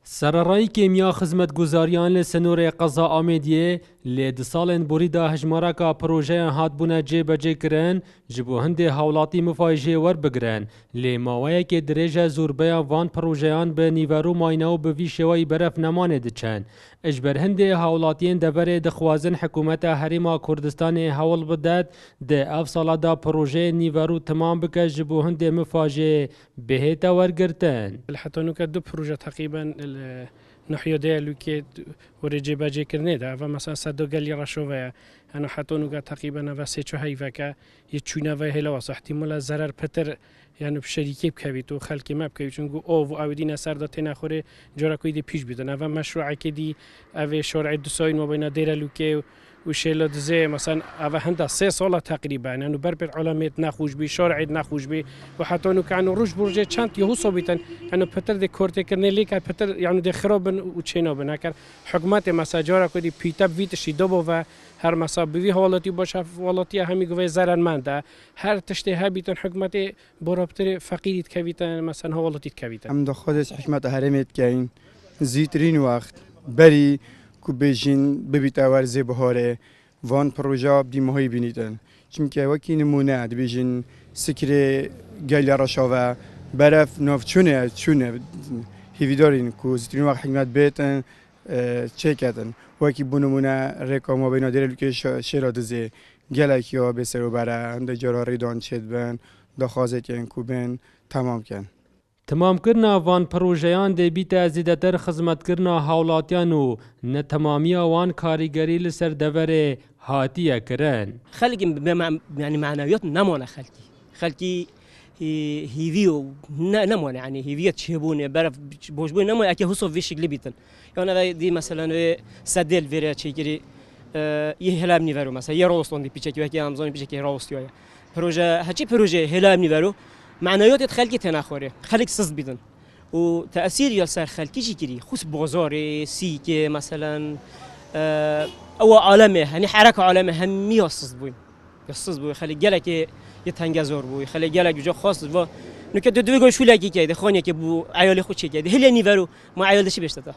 سرڕای کێمیا خزمەتگوزاریان لە سنوورێ قەزا ئامێدیێ لێ di salên borî da hejmareka projeyan hatbûne cêbecêkirin ji bo hindê hawlatî mifay jê werbigirin. Lê mawayekê dirêje zûrbeya van projeyan bi nîver û mayne û bi vî şêwayî beref nemanê diçin. Ji ber hindê hawlatiyên deverê dixwazin hikûmeta Herêma Kurdistanê hewl bide di ev sala da projeyên nîver û timam bike ji bo hindê mifa jê bihête wergirtin. الحتى دو بروجة تقريبا نحيو ديالوكي ورجي باجي كرنيدا فمثلا صدو قال لي رشوفيا انا حتى نوكا تقريبا فاسيتشو هايفاكا يتشونا في هلا وصح احتمال ضرر بتر يعني بشريكي بكويتو خلقي ما بكوي چونگو او اودينا سردا تناخوري جورا كويدي پیش بدن و مشروع كدي او شورع دوساين ما بين ديرالوكي وشيلا دزي مثلا او هندا 3 سال تقريبا انه بربر علامات نخوش بي شارع نخوش بي وحتى انه كانوا روج برجه چند يهو صوبيتن انه پتر دي كورتي کرنے ليك پتر يعني دي خرابن و چينا بناكر حكومت مساجارا كدي بيتا بيت شيدو و هر مسا بي حالتي باشه حالتي همي گوي زرن منده هر تشتي هبيتن حكومت برابطه فقيريت كويتن مثلا حالتي كويتن ام دو خودش حكومت هرمت كاين زيترين وقت بري کو بیشین ببیت ورزه بهاره وان پروژه بدی ماهی بینیدن چون که وکی نمونه بیشین سکر گلی رشاوه برف نافچونه چونه هیویدارین کو زیتون وقت حکمت بیتن چه کردن وکی بنمونه رکام و بینادر لوک شرادزه گلکی ها به سر و بره اند جراری دان چید بن دخوازه کن کو بن تمام کن. تمامکردنا وان پروژیان دی بیت زیادتر خدمتکردنا هاولاتیان و نتمامیا وان کاریگری لسر دوره هاتیه کرن. خلقی يعني معنویات نمونه خلقی هیویو نمونه يعني هیویت شبونه برف بوجبون نمونه اکی حساب ویش گلیبیتن. یعنی دی مثلا سدل ویره چیکری یه هلام نیورو مثلا یه راستون دی پیچکی و کی آمازون پیچکی راستیه. پروژه هچی پروژه هلام نیورو معنویات خلقی تناخوره خلق سز بیدن و تأثیر یا سر خلقی چی کری خصوص بازار سیک مثلا او عالمه یعنی حرکت عالمه همی یاسز بوی خلق گله که یه تنگزار بوی خلق گله جا خاص و نکته دوی گوش ولی که خانه که بو عیال خود چی کرده هلی نیورو ما عیالش بیشتره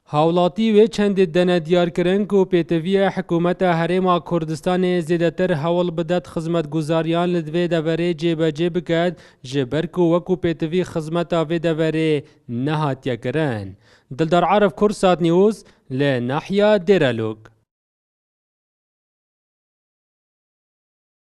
هاولاتی و چند دنه دیار کرن کو پیتوی حکومت هرما کردستان زیادتر حول بدت خدمت گزاریان لدوی دوره جیبجی بکد جبر کو وکو پیتوی خدمت آوی دوره نهاتیا کرن. دلدار عارف کرسات نیوز لناحیه دیرالوگ.